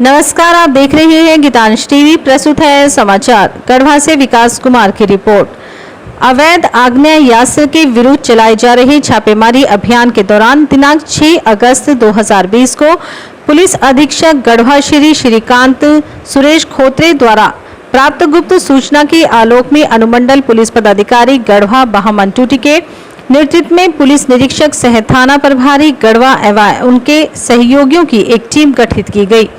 नमस्कार, आप देख रहे हैं गीतांश टीवी। प्रस्तुत है समाचार। गढ़वा से विकास कुमार की रिपोर्ट। अवैध आग्नेयास्त्र के विरुद्ध चलाए जा रहे छापेमारी अभियान के दौरान दिनांक 6 अगस्त 2020 को पुलिस अधीक्षक गढ़वा श्री श्रीकांत सुरेश खोत्रे द्वारा प्राप्त गुप्त सूचना के आलोक में अनुमंडल पुलिस पदाधिकारी गढ़वा बहामन टूटी के नेतृत्व में पुलिस निरीक्षक सह थाना प्रभारी गढ़वा एवं उनके सहयोगियों की एक टीम गठित की गई।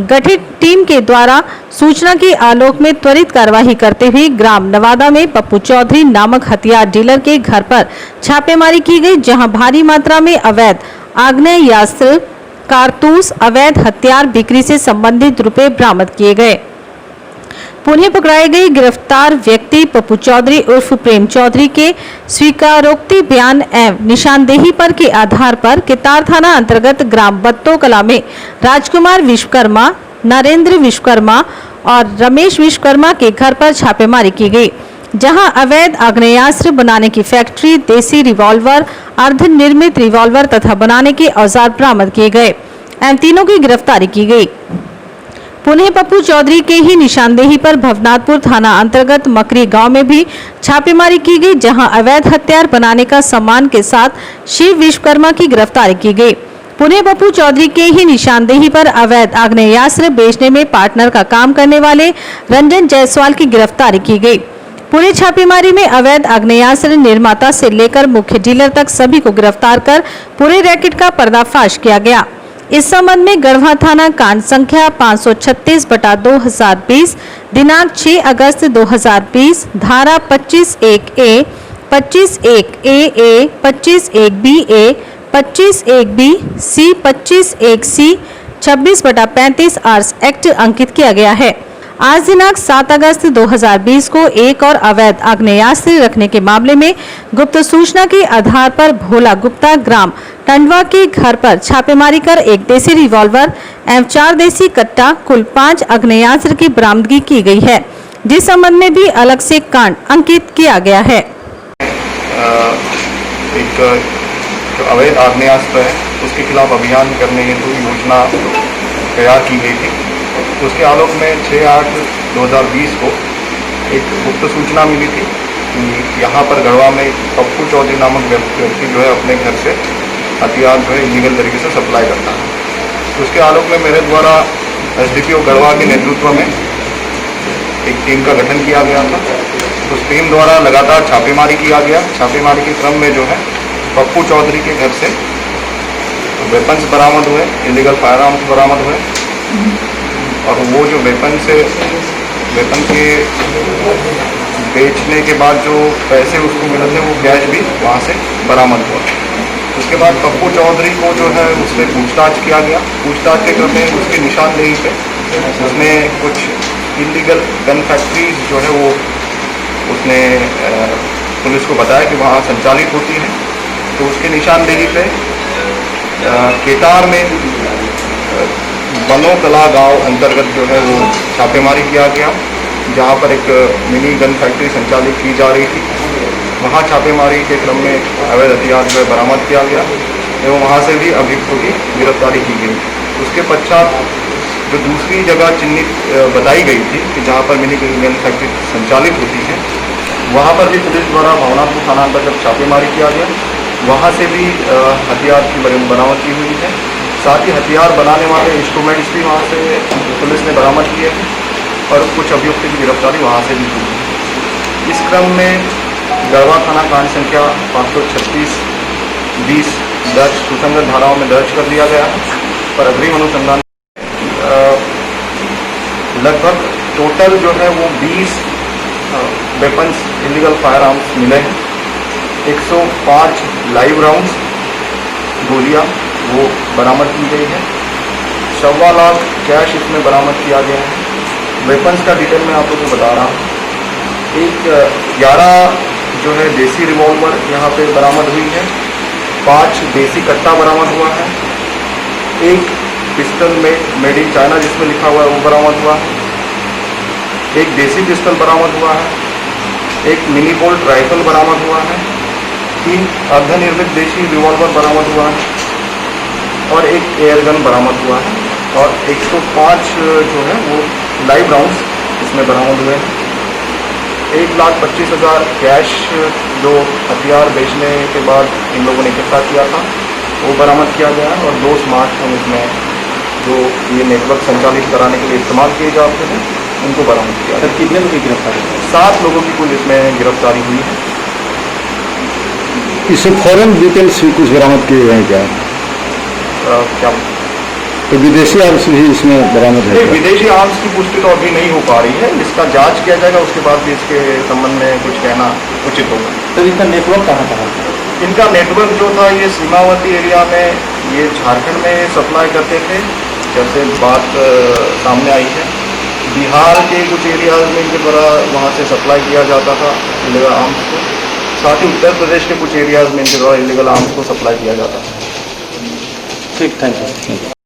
गठित टीम के द्वारा सूचना के आलोक में त्वरित कार्यवाही करते हुए ग्राम नवादा में पप्पू चौधरी नामक हथियार डीलर के घर पर छापेमारी की गई, जहां भारी मात्रा में अवैध आग्नेयास्त्र, कारतूस, अवैध हथियार बिक्री से संबंधित रुपए बरामद किए गए। पुनः पकड़ाए गए गिरफ्तार व्यक्ति पप्पू चौधरी उर्फ प्रेम चौधरी के स्वीकारोक्ति बयान एवं निशानदेही पर के आधार पर केतार थाना अंतर्गत ग्राम बत्तो कला में राजकुमार विश्वकर्मा, नरेंद्र विश्वकर्मा और रमेश विश्वकर्मा के घर पर छापेमारी की गई, जहां अवैध आग्नेयास्त्र बनाने की फैक्ट्री, देसी रिवॉल्वर, अर्धनिर्मित रिवॉल्वर तथा बनाने के औजार बरामद किए गए एवं तीनों की गिरफ्तारी की गई। पुनः पप्पू चौधरी के ही निशानदेही पर भवनाथपुर थाना अंतर्गत मकरी गांव में भी छापेमारी की गई, जहां अवैध हथियार बनाने का सामान के साथ शिव विश्वकर्मा की गिरफ्तारी की गई। पुनः पप्पू चौधरी के ही निशानदेही पर अवैध आग्नेयास्त्र बेचने में पार्टनर का काम करने वाले रंजन जायसवाल की गिरफ्तारी की गई। पूरे छापेमारी में अवैध आग्नेयास्त्र निर्माता से लेकर मुख्य डीलर तक सभी को गिरफ्तार कर पूरे रैकेट का पर्दाफाश किया गया। इस संबंध में गढ़वा थाना कांड संख्या 536/2020 दिनांक 6 अगस्त 2020 धारा 25(1)A, 25(1)AA, 25(1)BA, 25(1)B, C, 25(1)C, 26/35 hours act अंकित किया गया है। आज दिनांक 7 अगस्त 2020 को एक और अवैध आग्नेयास्त्र रखने के मामले में गुप्त सूचना के आधार पर भोला गुप्ता ग्राम टंडवा के घर पर छापेमारी कर एक देसी रिवॉल्वर एवं 4 देसी कट्टा कुल 5 आग्नेयास्त्र की बरामदगी की गई है, जिस संबंध में भी अलग से कांड अंकित किया गया है। एक जो अवैध आग्नेयास्त्र है उसके खिलाफ अभियान करने हेतु योजना तैयार की गई थी। उसके आलोक में 6/8/2020 को एक गुप्त सूचना मिली थी कि यहाँ पर गढ़वा में पप्पू चौधरी नामक व्यक्ति जो है अपने घर से हथियार जो है इलीगल तरीके से सप्लाई करता है। तो उसके आलोक में मेरे द्वारा SDPO गढ़वा के नेतृत्व में एक टीम का गठन किया गया था। उस टीम द्वारा लगातार छापेमारी किया गया। छापेमारी के क्रम में जो है पप्पू चौधरी के घर से वेपन्स बरामद हुए, इलीगल फायर आर्म्स बरामद हुए और वो जो वेपन के बेचने के बाद जो पैसे उसको मिले थे वो कैश भी वहाँ से बरामद हुआ। उसके बाद पप्पू चौधरी को जो है उससे पूछताछ किया गया। पूछताछ के क्रम में उसकी निशानदेही पे उसने कुछ इलीगल गन फैक्ट्रीज जो है वो उसने पुलिस को बताया कि वहाँ संचालित होती हैं। तो उसकी निशानदेही पे केतार में बनो कला गांव अंतर्गत जो है वो छापेमारी किया गया, जहां पर एक मिनी गन फैक्ट्री संचालित की जा रही थी। वहां छापेमारी के क्रम में अवैध हथियार जो है बरामद किया गया एवं वहां से भी अभियुक्तों की गिरफ्तारी की गई। उसके पश्चात जो दूसरी जगह चिन्हित बताई गई थी कि जहां पर मिनी गन फैक्ट्री संचालित होती है, वहां पर भी पुलिस द्वारा भवनाथपुर थाना अंतर्गत छापेमारी किया गया। वहाँ से भी हथियार की बरामद की हुई है। साथ ही हथियार बनाने वाले इंस्ट्रूमेंट्स भी वहाँ से पुलिस ने बरामद किए हैं और कुछ अभियुक्तों की गिरफ्तारी वहाँ से भी हुई है। इस क्रम में गढ़वा थाना कांड संख्या 536/20 दर्ज सुसंगत धाराओं में दर्ज कर दिया गया है और अग्रिम अनुसंधान लगभग टोटल जो है वो 20 वेपन्स इलीगल फायर आर्म्स मिले हैं। 105 लाइव राउंड्स गोलियां वो बरामद की गई है। 1.25 लाख कैश इसमें बरामद किया गया है। वेपन्स का डिटेल मैं आप लोगों को बता रहा हूँ। एक 11 जो है देसी रिवॉल्वर यहाँ पे बरामद हुई है। 5 देसी कट्टा बरामद हुआ है। एक पिस्टल में मेड इन चाइना जिसमें लिखा हुआ है वो बरामद हुआ है। एक देसी पिस्टल बरामद हुआ है। एक मिनी बोल्ट राइफल बरामद हुआ है। 3 अर्धनिर्मित देशी रिवॉल्वर बरामद हुआ है और एक एयर गन बरामद हुआ है और 105 जो है वो लाइव राउंड्स इसमें बरामद हुए हैं। 1,25,000 कैश जो हथियार बेचने के बाद इन लोगों ने इकट्ठा किया था वो बरामद किया गया है, और 2 स्मार्टफोन इसमें जो ये नेटवर्क संचालित कराने के लिए इस्तेमाल किए जाते हैं उनको बरामद किया। सर कितने लोग की गिरफ्तारी हुई? 7 लोगों की कुल इसमें गिरफ्तारी हुई है। इससे फॉरेन डिटेल्स भी कुछ बरामद किए गए हैं क्या? क्या तो विदेशी आर्म्स भी इसमें बरामद है नहीं, क्या? विदेशी आर्म्स की पुष्टि तो अभी नहीं हो पा रही है, इसका जांच किया जाएगा, उसके बाद भी इसके संबंध में कुछ कहना उचित होगा। सर इनका नेटवर्क कहाँ था? इनका नेटवर्क जो था ये सीमावर्ती एरिया में, ये झारखंड में सप्लाई करते थे, जैसे बात सामने आई है। बिहार के कुछ एरियाज में इनके द्वारा वहाँ से सप्लाई किया जाता था इलीगल आर्म्स को, साथ ही उत्तर प्रदेश के कुछ एरियाज में इनके द्वारा इलीगल आर्म्स को सप्लाई किया जाता था। ठीक, थैंक यू।